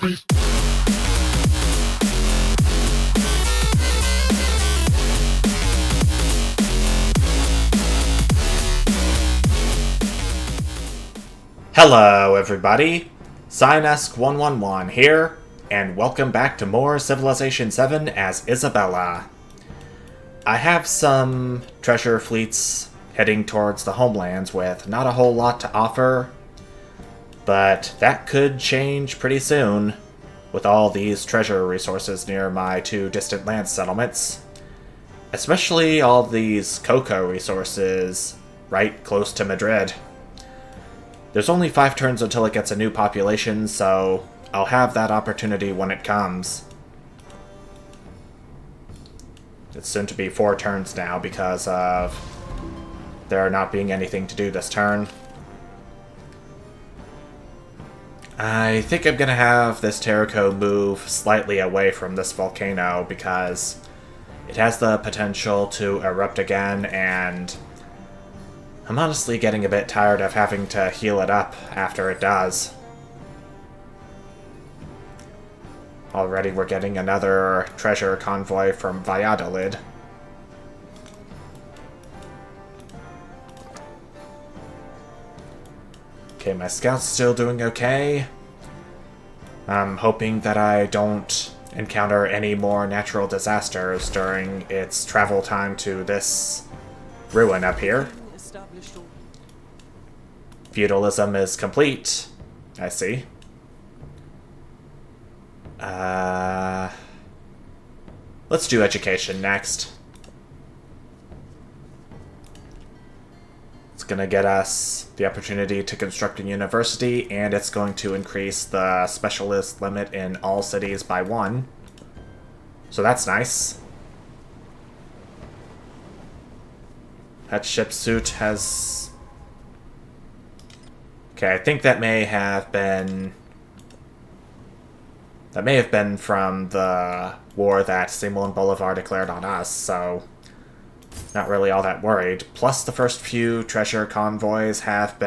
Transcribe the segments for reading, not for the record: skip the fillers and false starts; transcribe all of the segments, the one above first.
Hello everybody, Synesk111 here, and welcome back to more Civilization VII as Isabella. I have some treasure fleets heading towards the homelands with not a whole lot to offer, but that could change pretty soon with all these treasure resources near my two distant land settlements. Especially all these cocoa resources right close to Madrid. There's only 5 turns until it gets a new population, so I'll have that opportunity when it comes. It's soon to be 4 turns now because of there not being anything to do this turn. I think I'm going to have this Terraco move slightly away from this volcano because it has the potential to erupt again, and I'm honestly getting a bit tired of having to heal it up after it does. Already we're getting another treasure convoy from Valladolid. Okay, my scout's still doing okay. I'm hoping that I don't encounter any more natural disasters during its travel time to this ruin up here. Feudalism is complete. I see. Let's do education next. It's gonna get us the opportunity to construct a university, and it's going to increase the specialist limit in all cities by 1. So that's nice. That ship suit has... Okay, I think that may have been from the war that Simon Bolivar declared on us, so not really all that worried. Plus the first few treasure convoys have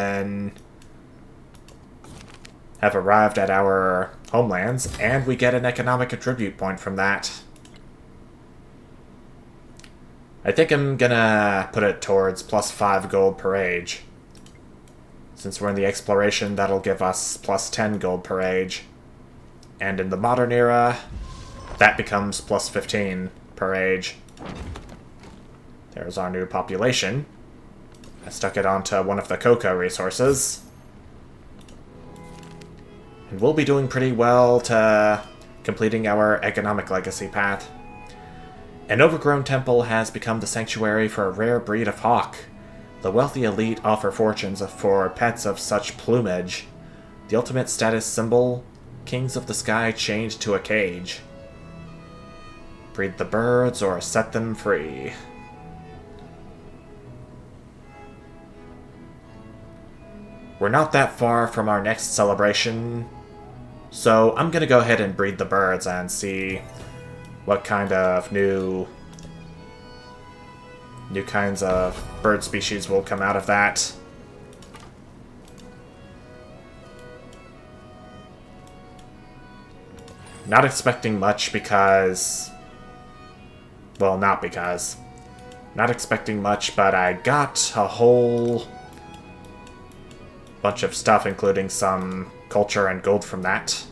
arrived at our homelands, and we get an economic attribute point from that. I think I'm gonna put it towards plus 5 gold per age. Since we're in the exploration, that'll give us plus 10 gold per age. And in the modern era, that becomes plus 15 per age. There's our new population. I stuck it onto one of the cocoa resources. And we'll be doing pretty well to completing our economic legacy path. An overgrown temple has become the sanctuary for a rare breed of hawk. The wealthy elite offer fortunes for pets of such plumage. The ultimate status symbol, kings of the sky chained to a cage. Breed the birds or set them free. We're not that far from our next celebration, so I'm gonna go ahead and breed the birds and see what kind of new kinds of bird species will come out of that. Not expecting much because... Well, not because. Not expecting much, but I got a whole bunch of stuff, including some culture and gold from that.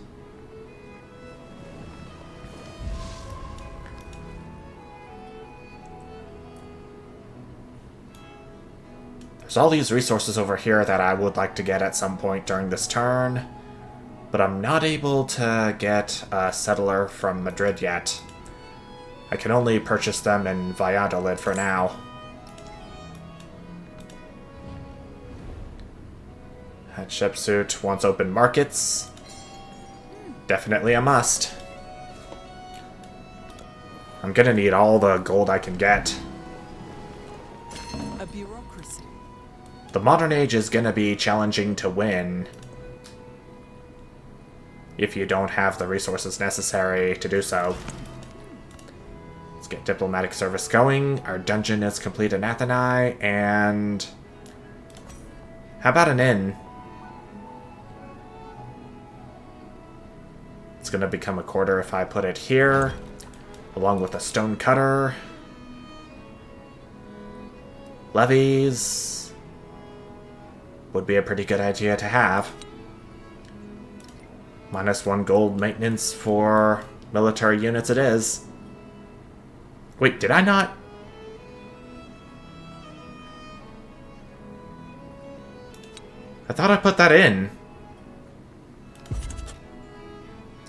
There's all these resources over here that I would like to get at some point during this turn, but I'm not able to get a settler from Madrid yet. I can only purchase them in Valladolid for now. That ship suit wants open markets. Definitely a must. I'm gonna need all the gold I can get. A bureaucracy. The modern age is gonna be challenging to win if you don't have the resources necessary to do so. Let's get diplomatic service going. Our dungeon is complete in Atheni, and how about an inn? It's going to become a quarter if I put it here, along with a stone cutter. Levies would be a pretty good idea to have. -1 gold maintenance for military units it is. Wait, did I not? I thought I put that in.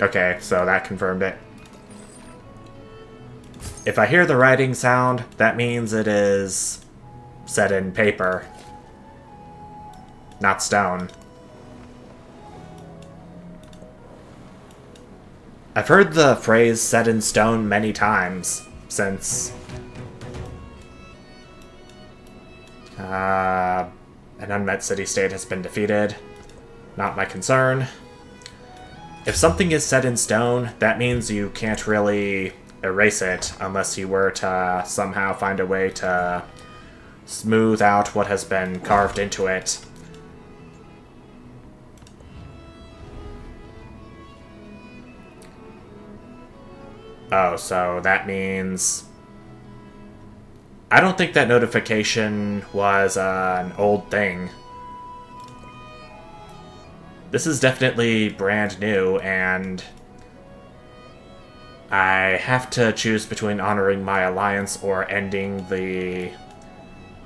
Okay, so that confirmed it. If I hear the writing sound, that means it is set in paper, not stone. I've heard the phrase set in stone many times since an unmet city-state has been defeated. Not my concern. If something is set in stone, that means you can't really erase it unless you were to somehow find a way to smooth out what has been carved into it. Oh, so that means... I don't think that notification was an old thing. This is definitely brand new, and I have to choose between honoring my alliance or ending the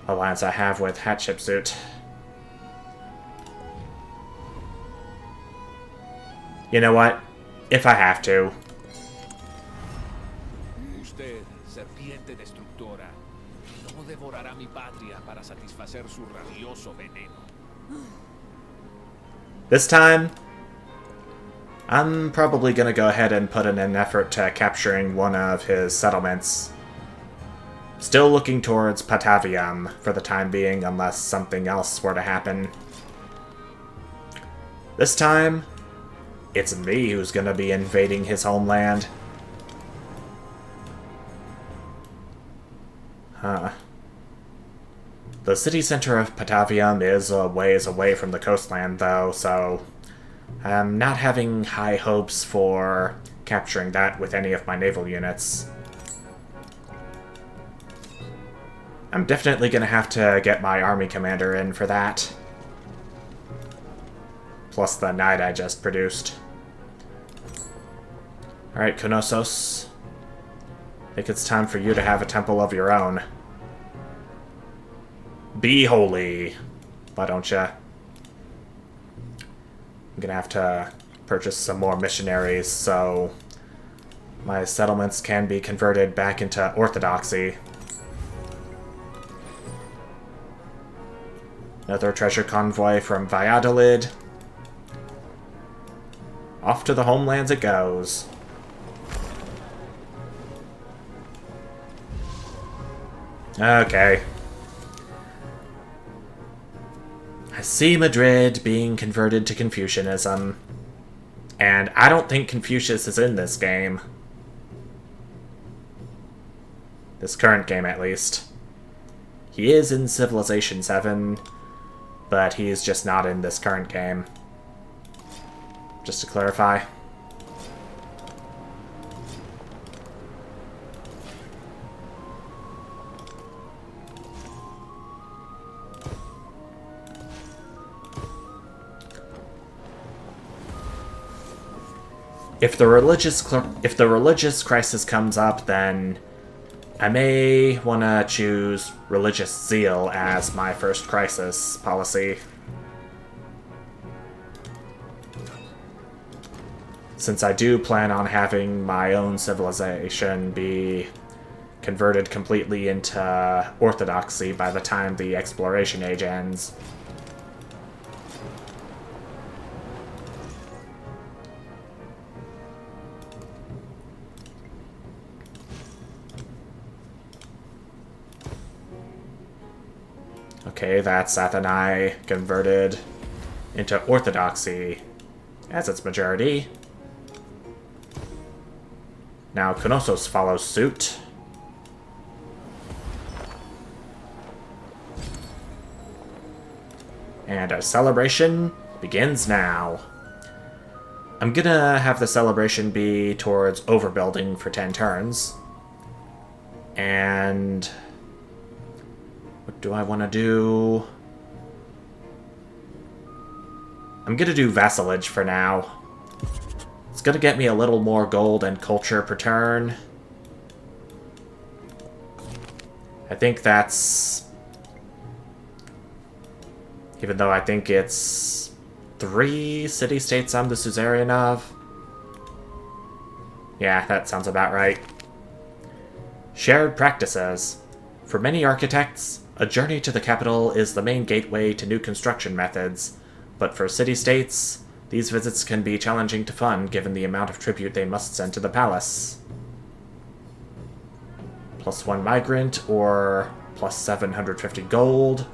alliance I have with Hatshepsut. You know what? If I have to. Usted, serpiente destructora, no devorará mi patria para satisfacer su rabioso veneno. This time, I'm probably going to go ahead and put in an effort to capturing one of his settlements. Still looking towards Patavium for the time being, unless something else were to happen. This time, it's me who's going to be invading his homeland. Huh. The city center of Patavium is a ways away from the coastland, though, so I'm not having high hopes for capturing that with any of my naval units. I'm definitely going to have to get my army commander in for that. Plus the knight I just produced. Alright, Knossos. I think it's time for you to have a temple of your own. Be holy, why don't ya? I'm gonna have to purchase some more missionaries so my settlements can be converted back into orthodoxy. Another treasure convoy from Valladolid. Off to the homelands it goes. Okay. I see Madrid being converted to Confucianism. And I don't think Confucius is in this game. This current game, at least. He is in Civilization VII, but he's just not in this current game. Just to clarify. If the religious crisis comes up, then I may want to choose religious zeal as my first crisis policy. Since I do plan on having my own civilization be converted completely into orthodoxy by the time the exploration age ends. Okay, that's Athenai converted into orthodoxy as its majority. Now Knossos follows suit. And our celebration begins now. I'm gonna have the celebration be towards overbuilding for 10 turns. And what do I want to do? I'm gonna do vassalage for now. It's gonna get me a little more gold and culture per turn. I think that's... Even though I think it's 3 city-states I'm the suzerain of. Yeah, that sounds about right. Shared practices. For many architects, a journey to the capital is the main gateway to new construction methods, but for city-states, these visits can be challenging to fund given the amount of tribute they must send to the palace. +1 migrant, or plus 750 gold.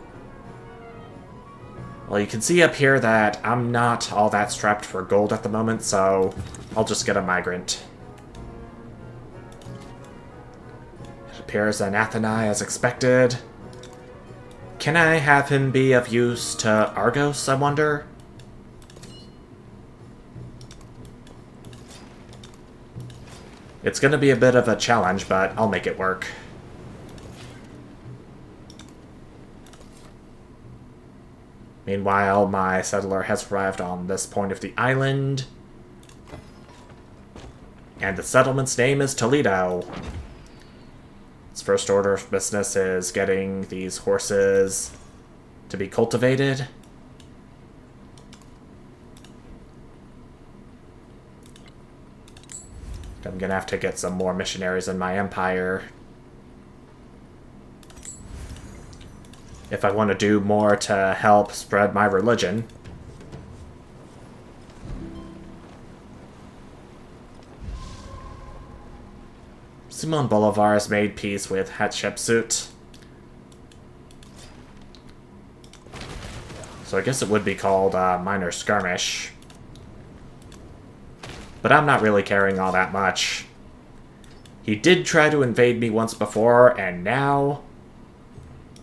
Well, you can see up here that I'm not all that strapped for gold at the moment, so I'll just get a migrant. It appears an Athenai as expected. Can I have him be of use to Argos, I wonder? It's going to be a bit of a challenge, but I'll make it work. Meanwhile, my settler has arrived on this point of the island. And the settlement's name is Toledo. Its first order of business is getting these horses to be cultivated. I'm gonna have to get some more missionaries in my empire if I want to do more to help spread my religion. Simon Bolivar has made peace with Hatshepsut. So I guess it would be called minor skirmish. But I'm not really caring all that much. He did try to invade me once before, and now...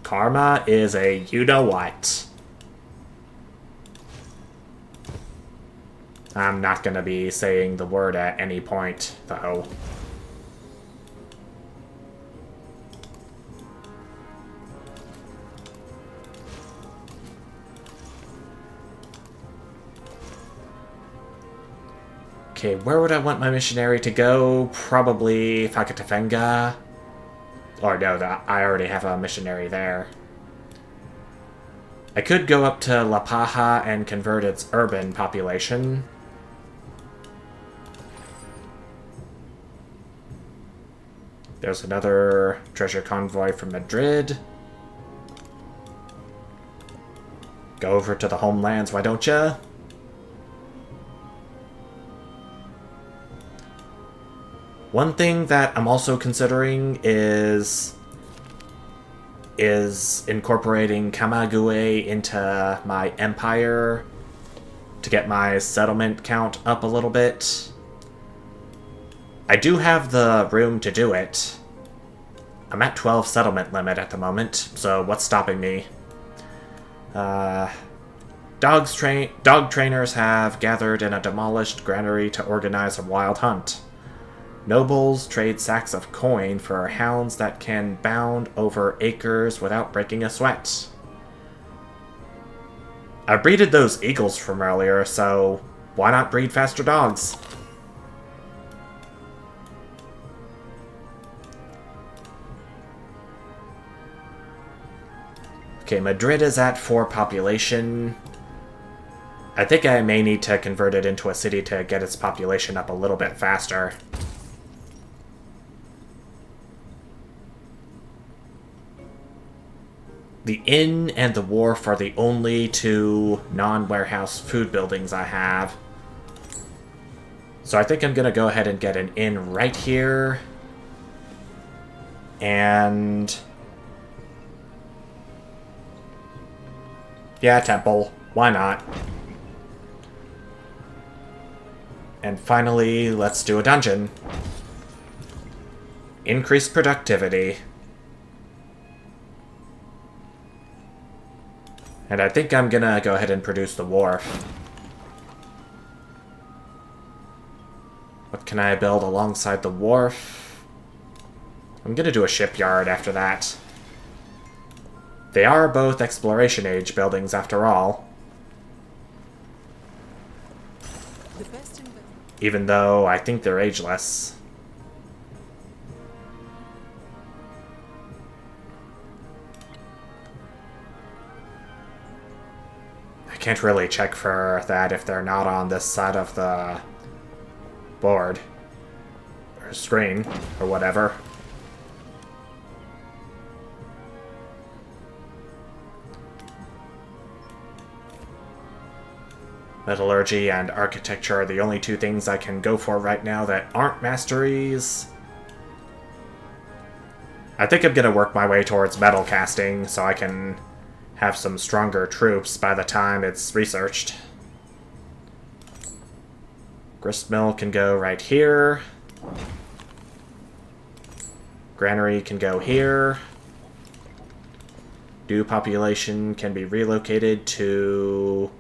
Karma is a you-know-what. I'm not gonna be saying the word at any point, though. Okay, where would I want my missionary to go? Probably Fakatafenga. Or no, I already have a missionary there. I could go up to La Paja and convert its urban population. There's another treasure convoy from Madrid. Go over to the homelands, why don't ya? One thing that I'm also considering is incorporating Kamagüe into my empire to get my settlement count up a little bit. I do have the room to do it. I'm at 12 settlement limit at the moment, so what's stopping me? Dog trainers have gathered in a demolished granary to organize a wild hunt. Nobles trade sacks of coin for hounds that can bound over acres without breaking a sweat. I breeded those eagles from earlier, so why not breed faster dogs? Okay, Madrid is at 4 population. I think I may need to convert it into a city to get its population up a little bit faster. The inn and the wharf are the only 2 non-warehouse food buildings I have. So I think I'm going to go ahead and get an inn right here. And... yeah, temple. Why not? And finally, let's do a dungeon. Increased productivity. And I think I'm gonna go ahead and produce the wharf. What can I build alongside the wharf? I'm gonna do a shipyard after that. They are both exploration age buildings after all. Even though I think they're ageless. I can't really check for that if they're not on this side of the board. Or screen, or whatever. Metallurgy and architecture are the only two things I can go for right now that aren't masteries. I think I'm gonna work my way towards metal casting so I can have some stronger troops by the time it's researched. Gristmill can go right here. Granary can go here. Dew population can be relocated to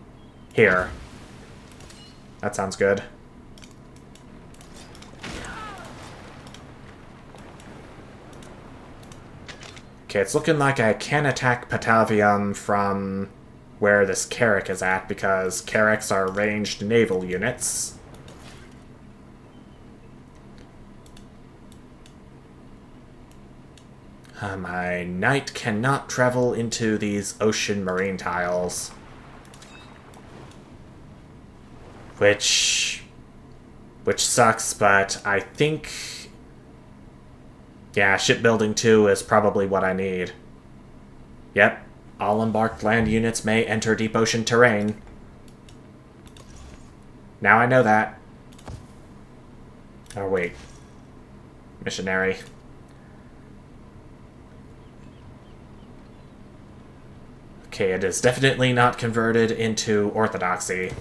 here. That sounds good. Okay, it's looking like I can attack Patavium from where this Carrack is at, because Carracks are ranged naval units. My knight cannot travel into these ocean marine tiles. Which sucks, but I think... yeah, shipbuilding 2 is probably what I need. Yep, all embarked land units may enter deep ocean terrain. Now I know that. Oh, wait. Missionary. Okay, it is definitely not converted into orthodoxy.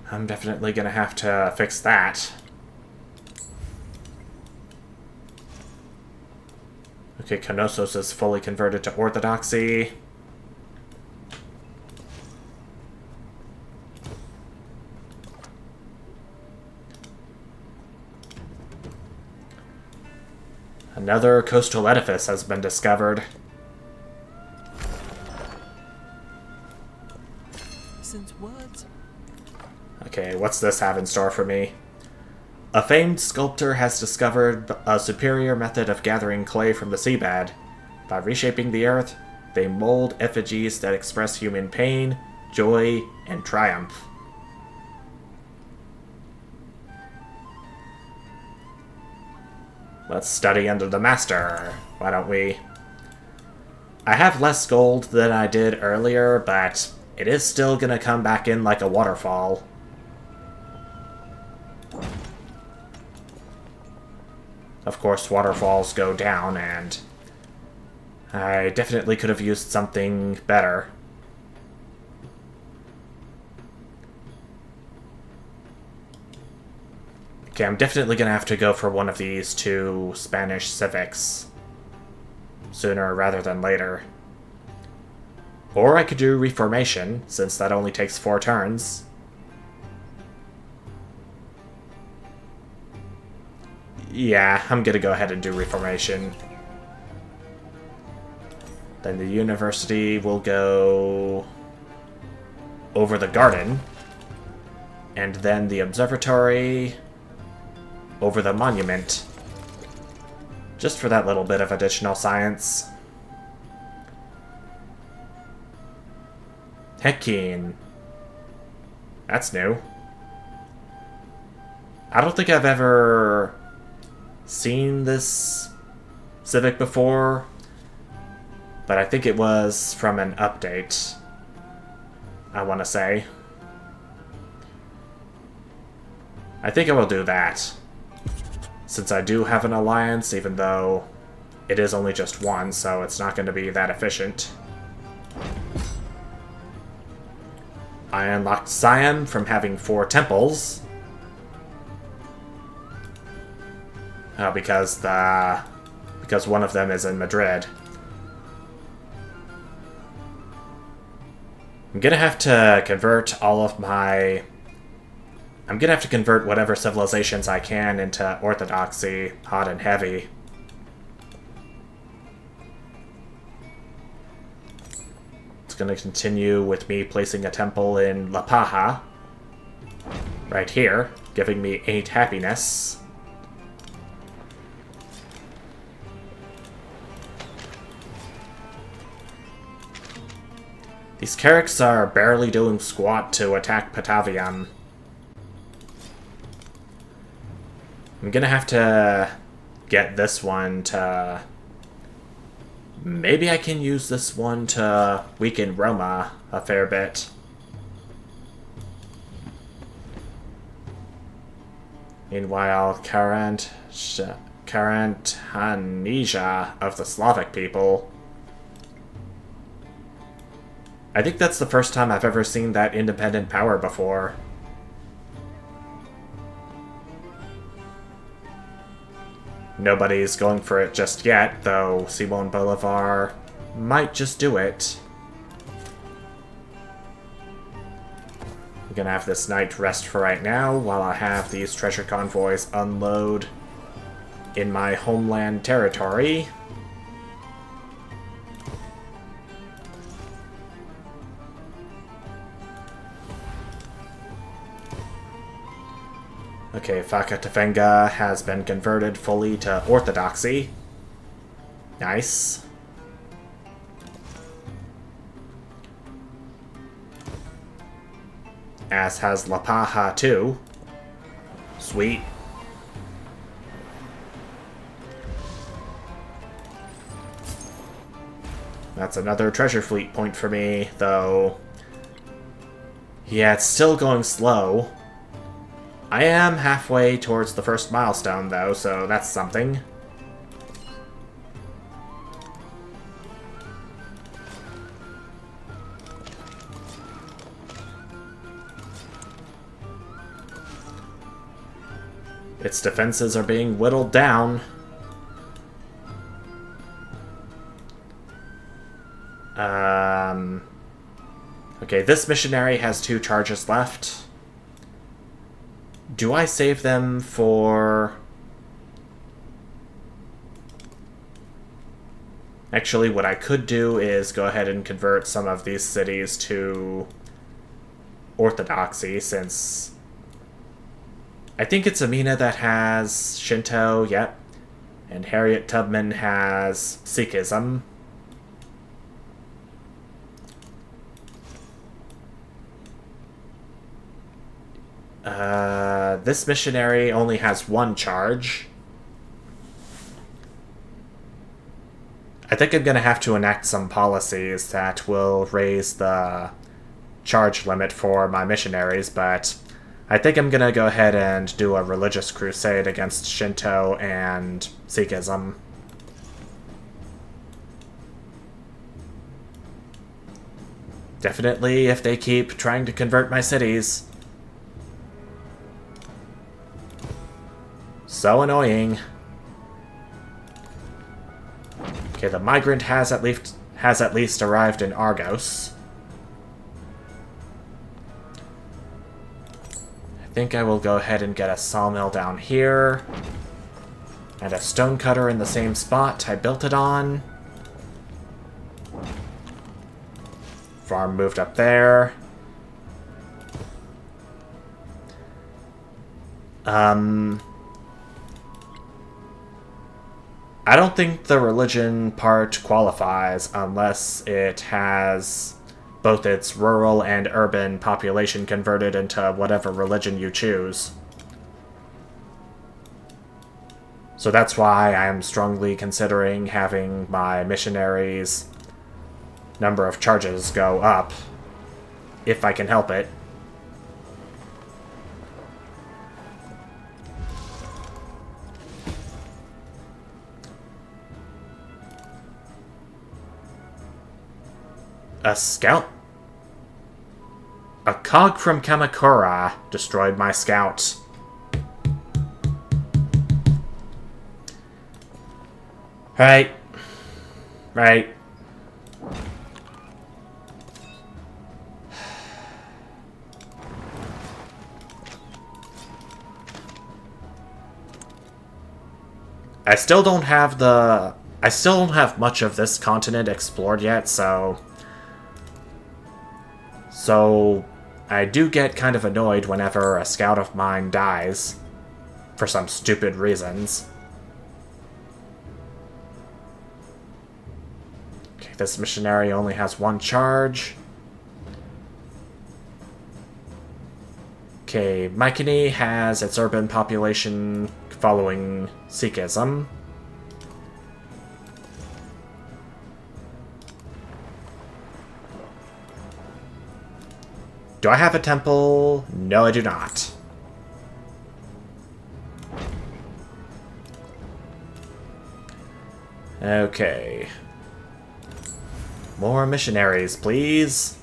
I'm definitely gonna have to fix that. Okay, Knossos is fully converted to orthodoxy. Another coastal edifice has been discovered. Since words. Okay, what's this have in store for me? A famed sculptor has discovered a superior method of gathering clay from the seabed. By reshaping the earth, they mold effigies that express human pain, joy, and triumph. Let's study under the master, why don't we? I have less gold than I did earlier, but it is still gonna come back in like a waterfall. Of course, waterfalls go down, and I definitely could have used something better. Okay, I'm definitely gonna have to go for one of these two Spanish civics sooner rather than later. Or I could do Reformation, since that only takes 4 turns. Yeah, I'm gonna go ahead and do Reformation. Then the university will go over the garden. And then the observatory over the monument. Just for that little bit of additional science. Heckin. That's new. I don't think I've ever seen this civic before, but I think it was from an update, I want to say. I think I will do that, since I do have an alliance, even though it is only just one, so it's not going to be that efficient. I unlocked Siam from having 4 temples. Because one of them is in Madrid. I'm gonna have to convert all of my I'm gonna have to convert whatever civilizations I can into orthodoxy, hot and heavy. It's gonna continue with me placing a temple in La Paja, right here, giving me 8 happiness. These Carracks are barely doing squat to attack Patavium. I'm gonna have to get this one to... Maybe I can use this one to weaken Roma a fair bit. Meanwhile, Karantanesia of the Slavic people. I think that's the first time I've ever seen that independent power before. Nobody's going for it just yet, though Simon Bolivar might just do it. I'm gonna have this knight rest for right now, while I have these treasure convoys unload in my homeland territory. Okay, Fakatafenga has been converted fully to Orthodoxy. Nice. As has La Paja too. Sweet. That's another treasure fleet point for me, though. Yeah, it's still going slow. I am halfway towards the first milestone, though, so that's something. Its defenses are being whittled down. Okay, this missionary has 2 charges left. Do I save them for... Actually, what I could do is go ahead and convert some of these cities to Orthodoxy, since I think it's Amina that has Shinto, yep, and Harriet Tubman has Sikhism. This missionary only has 1 charge. I think I'm gonna have to enact some policies that will raise the charge limit for my missionaries, but I think I'm gonna go ahead and do a religious crusade against Shinto and Sikhism. Definitely if they keep trying to convert my cities. So annoying. Okay, the migrant has at least arrived in Argos. I think I will go ahead and get a sawmill down here. And a stonecutter in the same spot I built it on. Farm moved up there. I don't think the religion part qualifies unless it has both its rural and urban population converted into whatever religion you choose. So that's why I am strongly considering having my missionaries' number of charges go up, if I can help it. A scout? A cog from Kamakura destroyed my scout. Right. Right. I still don't have much of this continent explored yet, so I do get kind of annoyed whenever a scout of mine dies for some stupid reasons. Okay, this missionary only has one charge. Okay, Mycenae has its urban population following Sikhism. Do I have a temple? No, I do not. Okay. More missionaries, please.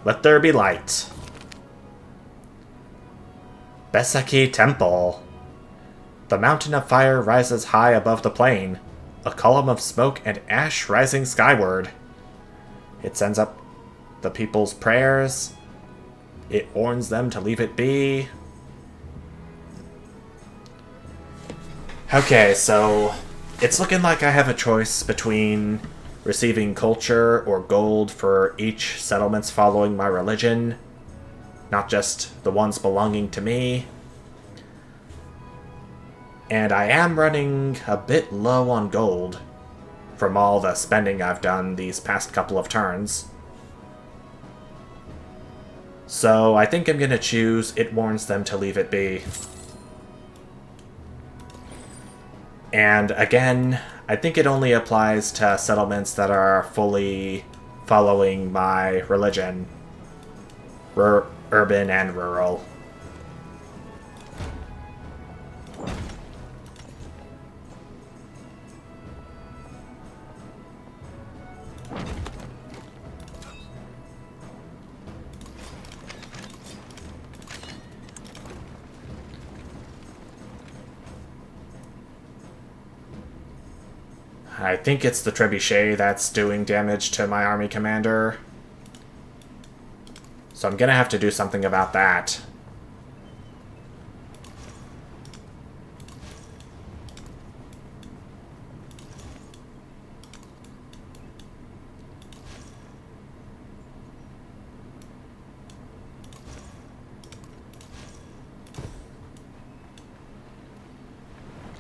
Let there be light. Besaki Temple. The mountain of fire rises high above the plain, a column of smoke and ash rising skyward. It sends up the people's prayers. It warns them to leave it be. Okay, so it's looking like I have a choice between receiving culture or gold for each settlements following my religion, not just the ones belonging to me. And I am running a bit low on gold from all the spending I've done these past couple of turns. So I think I'm going to choose It Warns Them to Leave It Be. And again, I think it only applies to settlements that are fully following my religion. Urban and rural. I think it's the trebuchet that's doing damage to my army commander. So I'm gonna have to do something about that.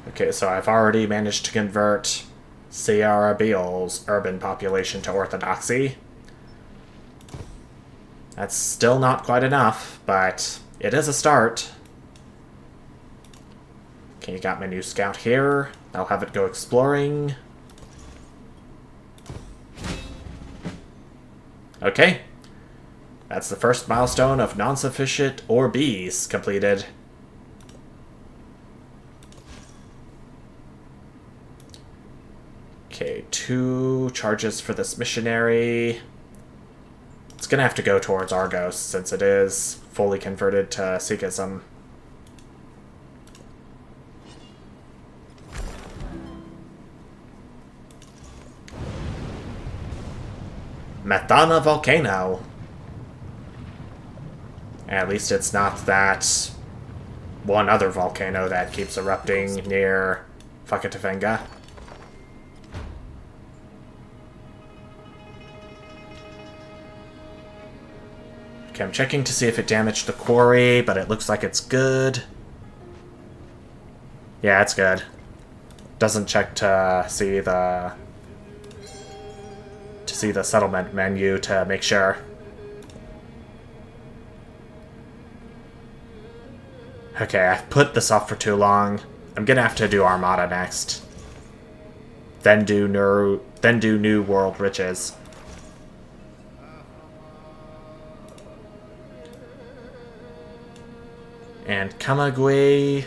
Okay, so I've already managed to convert Sierra Beale's urban population to Orthodoxy. That's still not quite enough, but it is a start. Okay, got my new scout here. I'll have it go exploring. Okay. That's the first milestone of non-sufficient or bees completed. Okay, 2 charges for this missionary. It's gonna have to go towards Argos, since it is fully converted to Sikhism. Methana Volcano. At least it's not that one other volcano that keeps erupting near Fakatavenga. Okay, I'm checking to see if it damaged the quarry, but it looks like it's good. Yeah, it's good. Doesn't check to see the settlement menu to make sure. Okay, I've put this off for too long. I'm gonna have to do Armada next. Then do New World Riches. And Kamagui...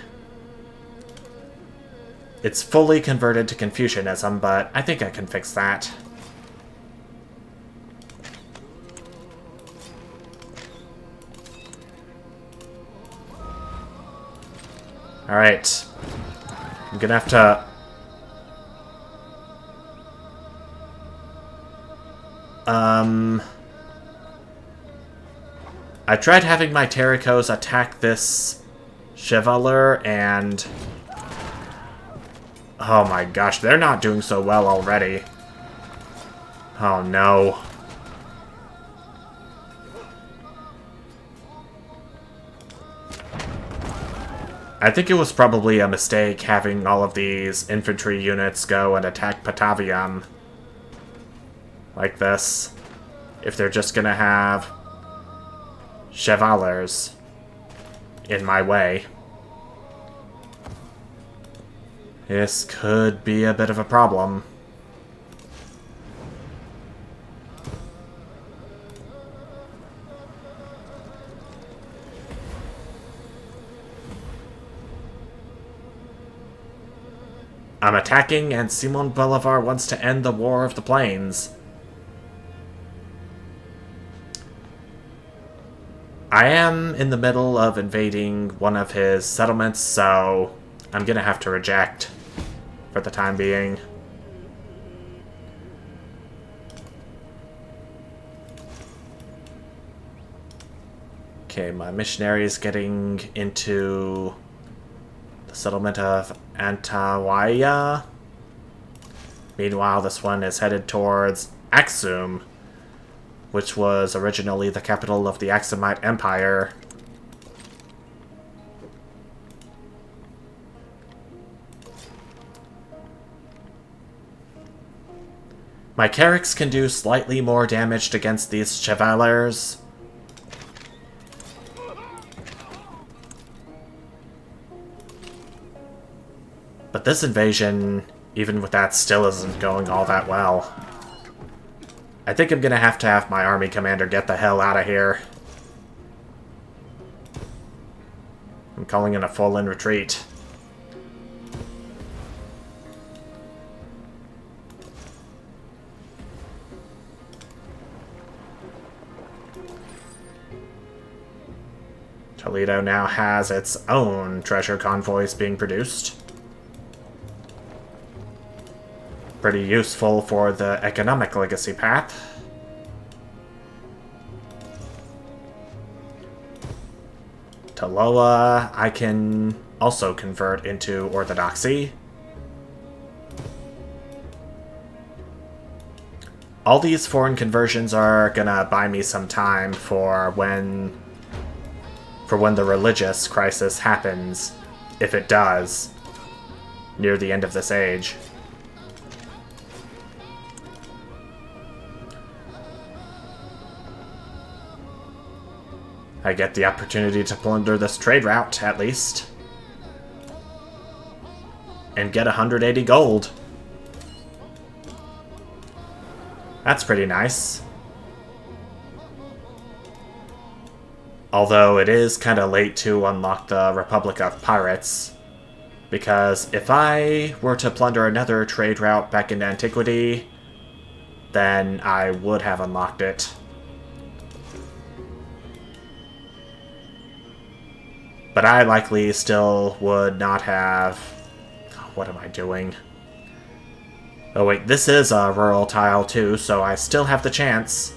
It's fully converted to Confucianism, but I think I can fix that. Alright. I'm gonna have to... I tried having my Terracos attack this Chevalier, and... oh my gosh, they're not doing so well already. Oh no. I think it was probably a mistake having all of these infantry units go and attack Patavium like this, if they're just gonna have Chevaliers in my way. This could be a bit of a problem. I'm attacking, and Simon Bolivar wants to end the War of the Plains. I am in the middle of invading one of his settlements, so I'm gonna have to reject for the time being. Okay, my missionary is getting into the settlement of Antawaya. Meanwhile, this one is headed towards Axum, which was originally the capital of the Axumite Empire. My Carracks can do slightly more damage against these Chevaliers. But this invasion, even with that, still isn't going all that well. I think I'm gonna have to have my army commander get the hell out of here. I'm calling in a full-in retreat. Toledo now has its own treasure convoys being produced. Pretty useful for the economic legacy path. Taloa I can also convert into Orthodoxy. All these foreign conversions are gonna buy me some time for when the religious crisis happens, if it does, near the end of this age. I get the opportunity to plunder this trade route, at least. And get 180 gold. That's pretty nice. Although it is kind of late to unlock the Republic of Pirates. Because if I were to plunder another trade route back in antiquity, then I would have unlocked it. But I likely still would not have... what am I doing? Oh wait, this is a rural tile too, so I still have the chance.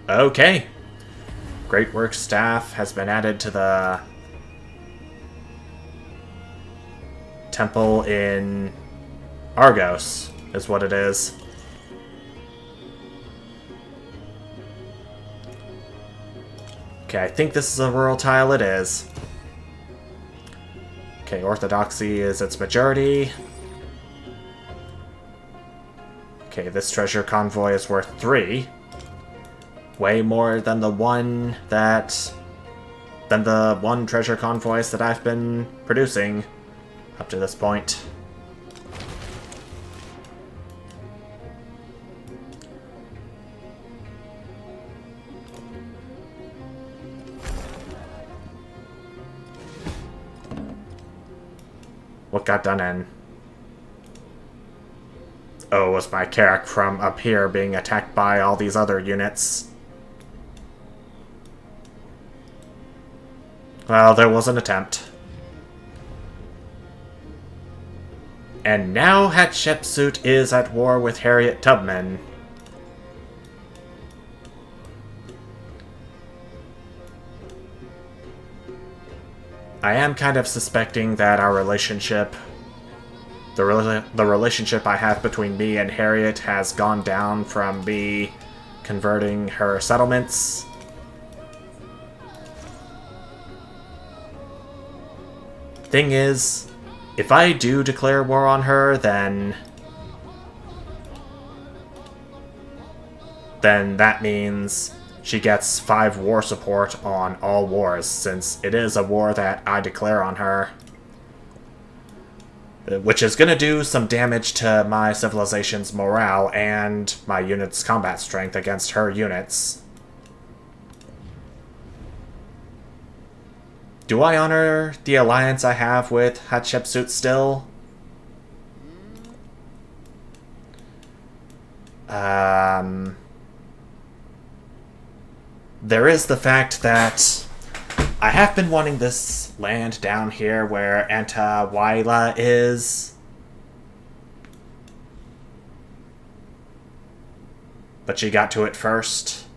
Okay. Great Work Staff has been added to the temple in Argos, is what it is. Okay, I think this is a rural tile. It is. Okay, Orthodoxy is its majority. Okay, this treasure convoy is worth 3. Way more than the one treasure convoys that I've been producing up to this point. What got done in? Oh, it was my Carrack from up here being attacked by all these other units. Well, there was an attempt. And now Hatshepsut is at war with Harriet Tubman. I am kind of suspecting that our relationship, the relationship I have between me and Harriet has gone down from me converting her settlements. Thing is, if I do declare war on her, then that means she gets 5 war support on all wars, since it is a war that I declare on her. Which is going to do some damage to my civilization's morale and my unit's combat strength against her units. Do I honor the alliance I have with Hatshepsut still? There is the fact that I have been wanting this land down here where Antawaila is. But she got to it first.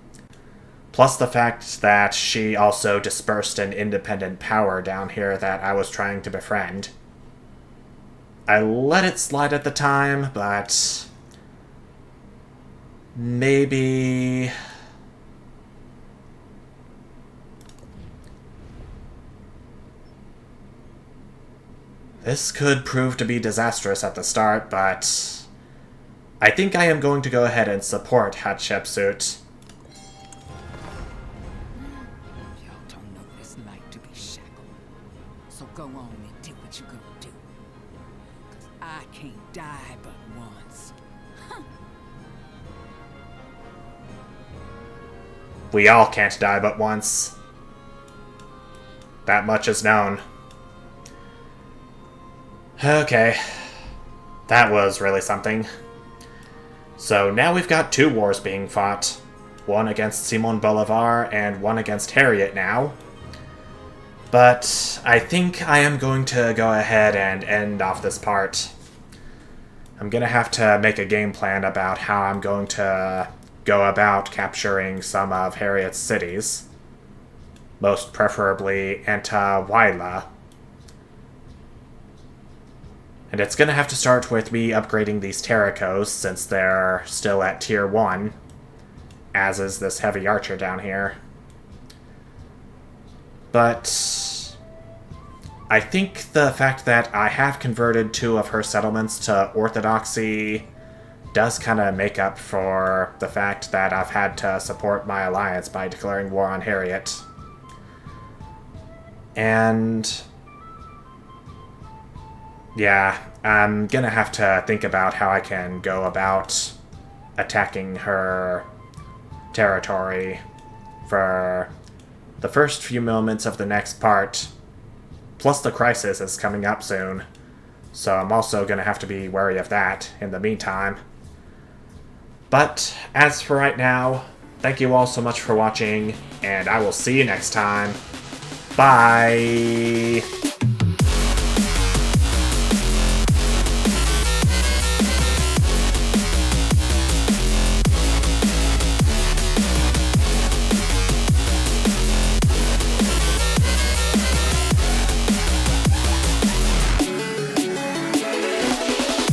Plus the fact that she also dispersed an independent power down here that I was trying to befriend. I let it slide at the time, but maybe this could prove to be disastrous at the start, but I think I am going to go ahead and support Hatshepsut. Y'all don't know what it's like to be shackled. So go on and do what you gonna do. 'Cause I can't die but once. We all can't die but once. That much is known. Okay. That was really something. So now we've got 2 wars being fought. One against Simon Bolivar and one against Harriet now. But I think I am going to go ahead and end off this part. I'm going to have to make a game plan about how I'm going to go about capturing some of Harriet's cities. Most preferably Antawaila. And it's going to have to start with me upgrading these Terracos, since they're still at tier 1, as is this heavy archer down here. But I think the fact that I have converted 2 of her settlements to Orthodoxy does kind of make up for the fact that I've had to support my alliance by declaring war on Harriet. And yeah, I'm gonna have to think about how I can go about attacking her territory for the first few moments of the next part. Plus the crisis is coming up soon, so I'm also gonna have to be wary of that in the meantime. But as for right now, thank you all so much for watching, and I will see you next time. Bye!